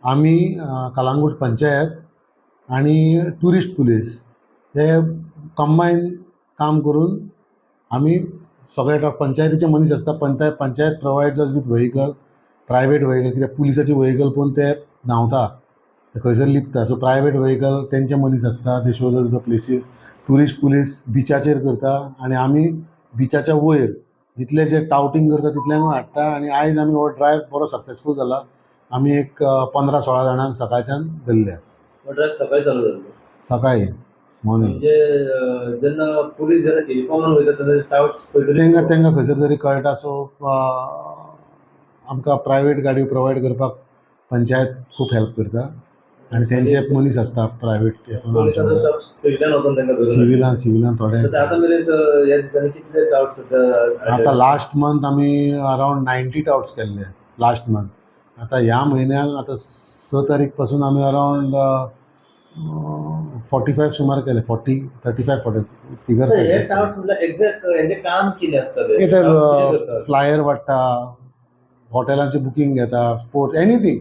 आम्ही कलांगूट पंचायत आणि tourist police हे कंबायन काम करून आम्ही सगळे पंचायतीचे मनीस असता panchayat provides us with vehicle private vehicle कित्याक पुलिसाची व्हेकल पळोवन ते धांवता ते खंयसर लिपता सो प्रायवेट व्हेकल तेंचे मनीस आसता they shows us the places tourist police बिचाचेर करता आनी आमी बिचाच्या वयर जितले जे टावटींग करता तितल्यांक हाडटा आनी आयज आमी हो ड्रायव्ह बरो सक्सेसफूल जाला आमी एक 15-16 जाणांक सकाळच्यान धरल्या ड्रायव्ह सकाळी चालू जालो सकाळी मॉर्निंग म्हणजे जेन्ना पुलीस जेन्ना युनिफॉर्मान वयता तेन्ना टाउट्स तेंकां खंयसर तरी कळटा सो आमकां प्रायवेट गाडयो प्रोवायड करपाक पंचायत खूब हेल्प करता आनी तेंचे मनीस आसता प्रायवेट हितून सिविलान थोडे आतां लास्ट मंथ आमी अरावंड 90 टाउट्स केल्ले लास्ट मंथ आतां ह्या म्हयन्याक आतां 6 तारीख पासून आमी अरावंड 45 सुमार केले 35-40 फिगर फ्लायर वाडटा हॉटेलांची बुकींग घेता स्पोर्ट एनीथींग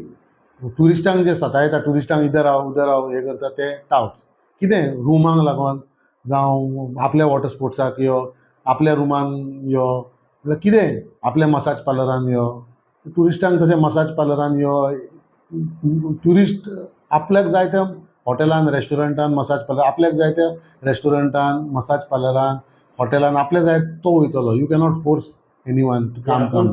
टुरिस्टांक जे सतायता टुरिस्टांक इधर राव हे करता ते टाउट्स कितें रुमांक लागून जावं आपल्या वॉटर स्पोर्ट्साक यो आपल्या रुमान यो म्हळ्यार कितें आपल्या मसाज पार्लरान यो टुरिस्टांक तशें मसाज पार्लरान यो टुरिस्ट आपल्याक जाय त्या हॉटेलान रेस्टॉरंटान मसाज पार्लर आपल्याक जाय त्या रेस्टॉरंटान मसाज पार्लरान हॉटेलान आपल्या जाय तो वयतलो you cannot force any one two काम